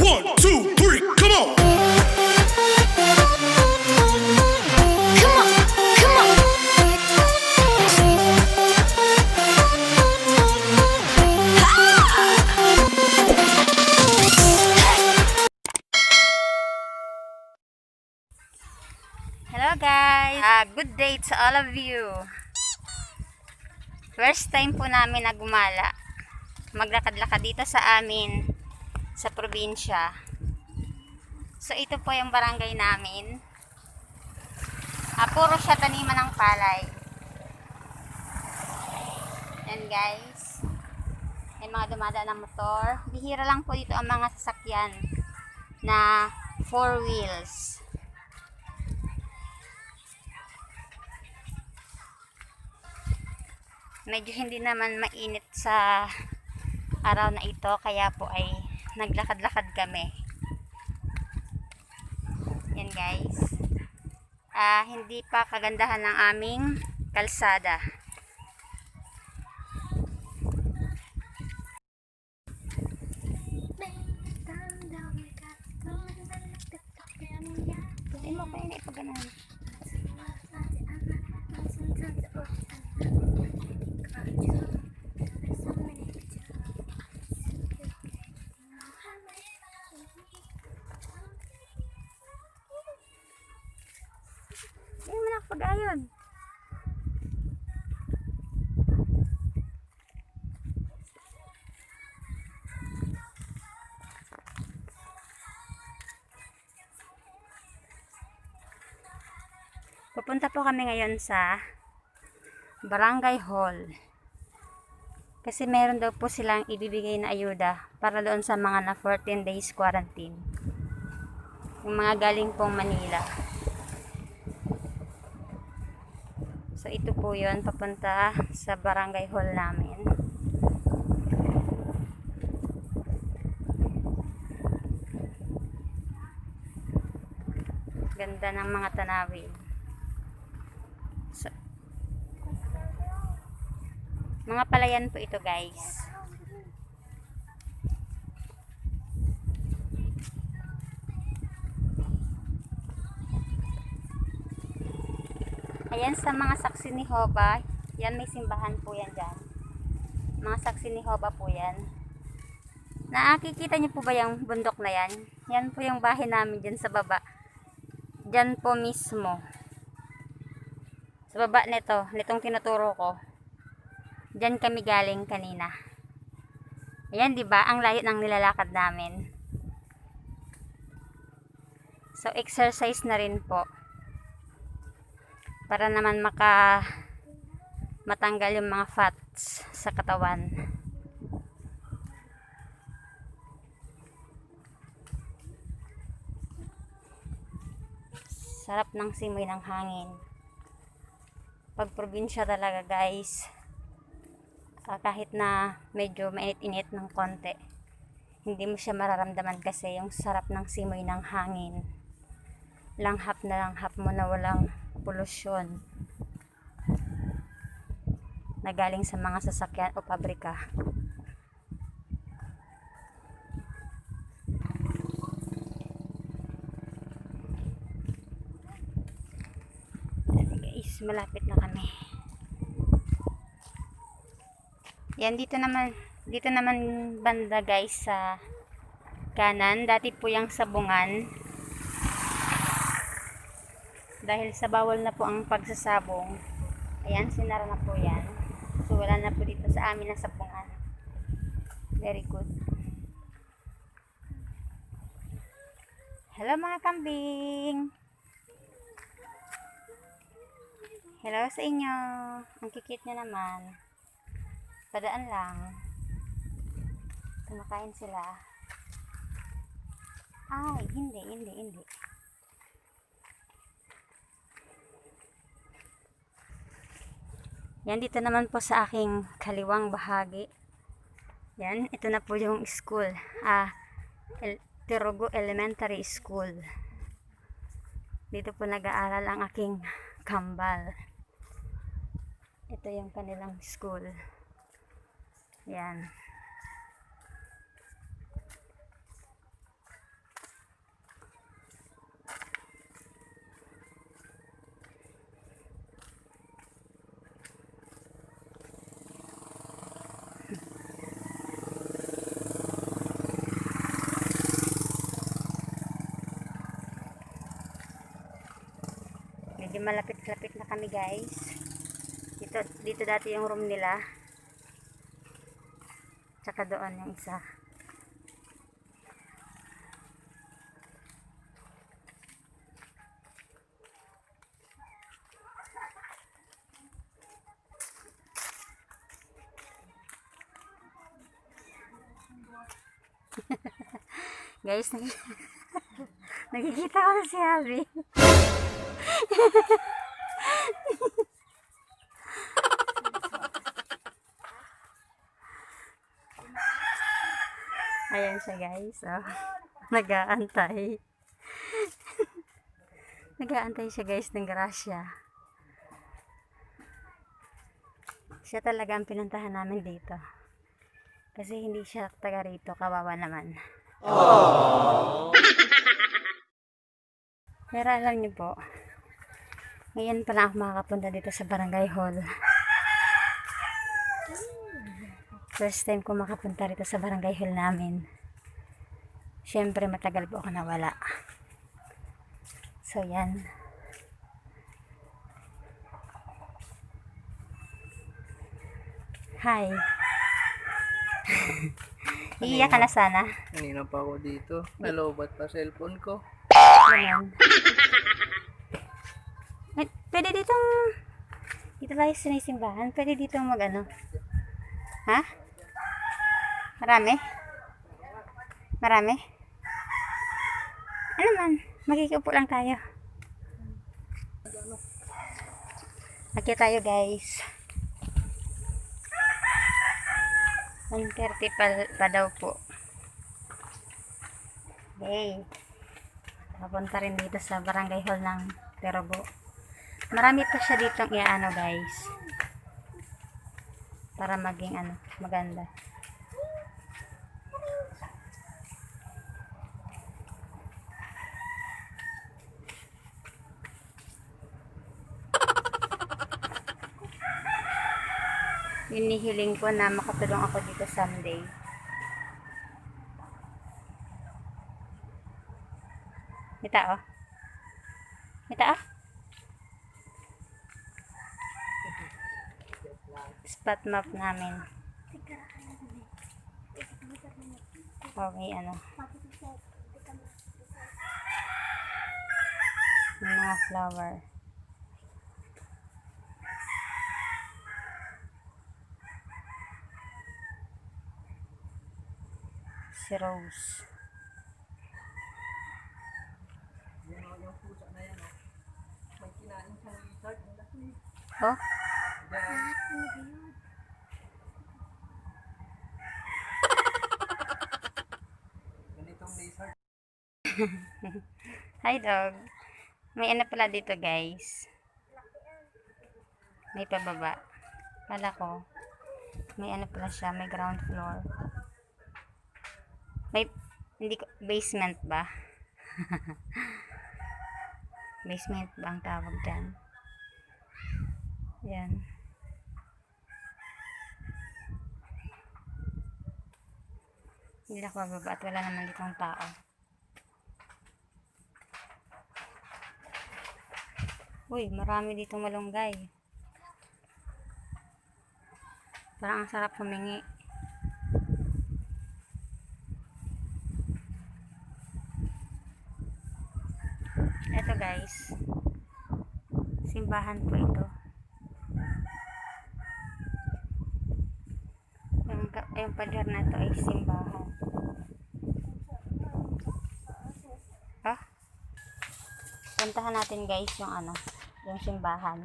1, 2, 3, come on! Come on, come on. Hello guys, good day to all of you. First time po namin na gumala, maglakad-lakad dito sa amin sa probinsya. So ito po yung barangay namin. Puro siya taniman ng palay. Yan guys, may mga dumadaan ng motor. Bihira lang po dito ang mga sasakyan na 4 wheels. Medyo hindi naman mainit sa araw na ito, kaya po ay naglakad-lakad kami. Yan guys. Hindi pa kagandahan ng aming kalsada. Hindi mo kayo na ipaganan. Hindi mo nakapag-ayon. Pupunta po kami ngayon sa Barangay Hall. Kasi meron daw po silang ibibigay na ayuda para doon sa mga na 14 days quarantine. Yung mga galing pong Manila. So ito po yun, papunta sa Barangay Hall namin. Ganda ng mga tanawin. So, mga palayan po ito guys. Ayan sa mga saksi ni Hoba. Yan, may simbahan po yan dyan. Mga saksi ni Hoba po yan. Nakikita niyo po ba yung bundok na yan? Yan po yung bahay namin dyan sa baba. Dyan po mismo. Sa baba nitong tinuturo ko. Dyan kami galing kanina. Ayan, diba? Ang layo ng nilalakad namin. So, exercise na rin po. Para naman matanggal yung mga fats sa katawan. Sarap ng simoy ng hangin. Pag probinsya talaga guys, kahit na medyo mainit-init ng konti, hindi mo siya mararamdaman kasi yung sarap ng simoy ng hangin. Langhap na langhap mo na walang polusyon na galing sa mga sasakyan o pabrika. Guys, malapit na kami. Yan, dito naman banda guys sa kanan. Dati po yung sabungan. Dahil sa bawal na po ang pagsasabong, ayan, sinara na po yan. So wala na po dito sa amin ang sabungan. Very good. Hello mga kambing. Hello sa inyo. Ang kikit nyo naman. Padaan lang. Kumakain sila. Ay, hindi. Yan, dito naman po sa aking kaliwang bahagi. Yan, ito na po yung school. Tirugo Elementary School. Dito po nag-aaral ang aking kambal. Ito yung kanilang school. Yan. malapit-lapit na kami guys. Dito dati yung room nila. Tsaka doon yung isa. Guys, nakikita ko na si Abby. Ayan siya guys. Oh. Nag-aantay. Nag-aantay siya guys ng grasya. Siya talaga ang pinuntahan namin dito. Kasi hindi siya taga rito. Kawawa naman. Pero alam niyo po, ngayon pa lang ako makakapunta dito sa Barangay Hall. First time ko makapunta rito sa Barangay Hall namin. Siyempre matagal po ako nawala. So yan. Hi. Iiyak ka na sana. Kanina pa ako dito. Nalobat pa cellphone ko. Ganun. Pwede ditong dito tayo sinisimbahan. Pwede ditong mag ano. Ha? Marami? Marami? Ano man? Magkikiupo lang tayo. Magkita tayo guys. 1:30 pa daw po. Okay. Papunta rin dito sa Barangay Hall ng Terobo. Marami pa siya ditong iaano guys. Para maging ano, maganda. Hinihiling ko na makatulong ako dito someday. May tao? May tao? Spot map namin. Okay, ano. May mga flower. Si Rose. Oh? Hi dog. May ano pala dito guys. May pababa. Kala ko. May ano pala siya. May ground floor. May, hindi ko, basement ba? Basement ba ang tawag dyan? Yan. Hindi ako bababa at wala naman ditong tao. Uy, marami ditong malunggay. Parang ang sarap humingi. Ito guys, simbahan po ito. Yung pader na to ay simbahan. Ah? Puntahan natin guys yung ano, yung simbahan.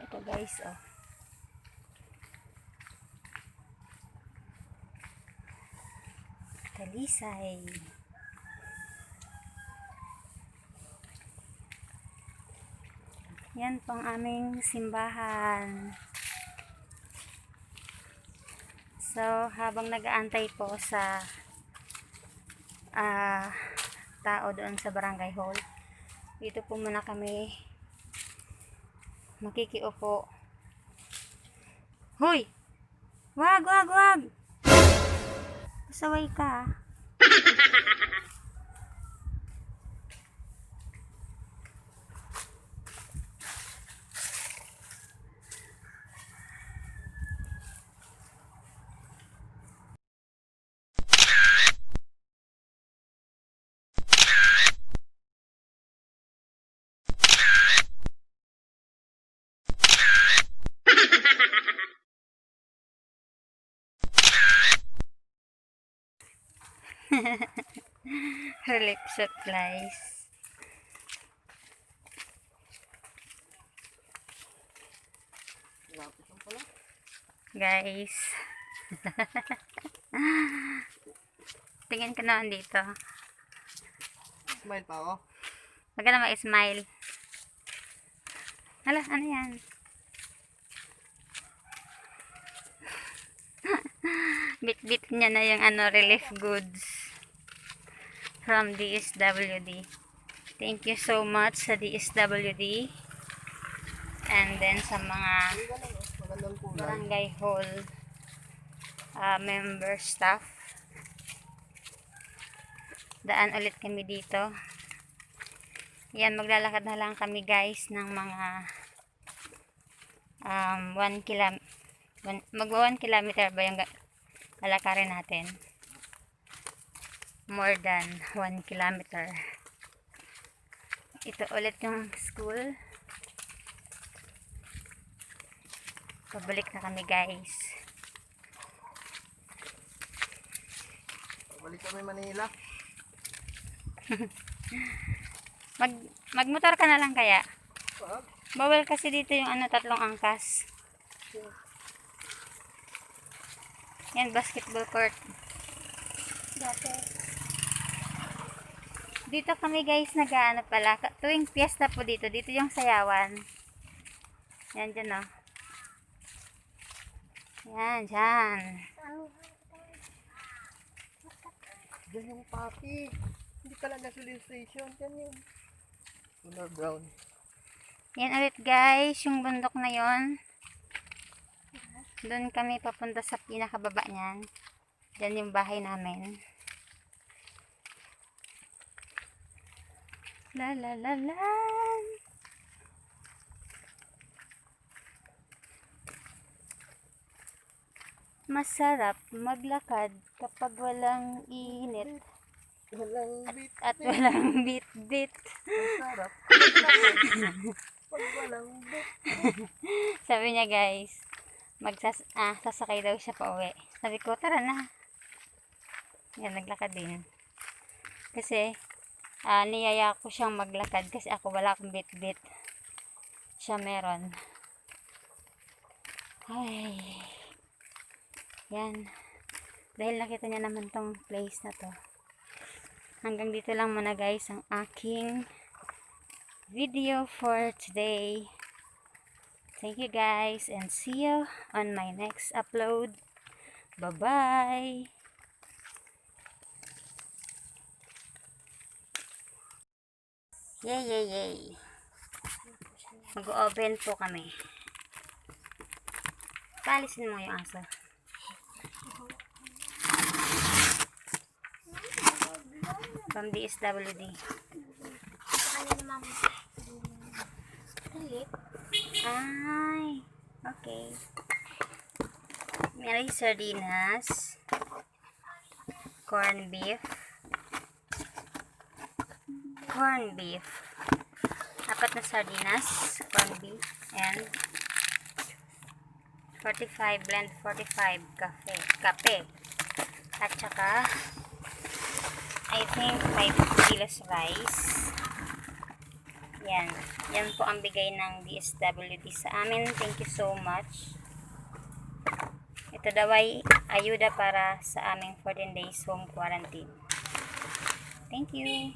Ito guys, oh. Talisay. Yan pang aming simbahan. So, habang nag-aantay po sa tao doon sa Barangay Hall, dito po muna kami makikiupo. Hoy! Wag! Pasaway ka. Relief supplies. Lapit lang pala. Guys. Tingin ka naman dito. Smile pa ako. Huwag ka na mag-smile. Hala, ano yan? Bit-bit niya na yung relief goods from DSWD. Thank you so much sa DSWD. And then sa mga Magandang kulay. barangay hall member staff. Daan ulit kami dito. Yan, maglalakad na lang kami guys ng mga 1 kilometer. Magwa 1 kilometer ba yung lalakarin natin? More than 1 kilometer. Ito ulit yung school. Pabalik na kami guys. Balik kami Manila. Magmotor ka na lang kaya? Wag. Bawal kasi dito yung 3 angkas. Yan, basketball court. Dito kami guys nag-ano pala. Tuwing piyesta po dito. Dito yung sayawan. Yan dyan o. Yan, dyan. Diyan yung papi. Hindi pala gasoline station. Diyan yung underground. Yan ulit guys. Yung bundok na yon. Doon kami papunta sa pinakababa niyan. Diyan yung bahay namin. La la la la. Masarap maglakad kapag walang init Walang bit. at walang bit-bit. Masarap. Pag walang bit. Sabi niya guys, sasakay daw siya pa uwi. Sabi ko, tara na. Yan, naglakad din. Kasi, niyaya ko siyang maglakad kasi ako wala akong bit-bit. Siya meron. Ay. Yan. Dahil nakita niya naman tong place na to. Hanggang dito lang muna guys ang aking video for today. Thank you guys and see you on my next upload. Bye-bye! Yay, yay, yay! Mag-open po kami. Palisin mo yung aso. From DSWD. Ay, okay. May sardinas, corn beef, 4 na sardinas, corn beef, and 45 blend 45 kape, at saka I think 5 kilos rice. Yan po ang bigay ng DSWD sa amin. Thank you so much. Ito daw ay ayuda para sa aming 14 days home quarantine. Thank you.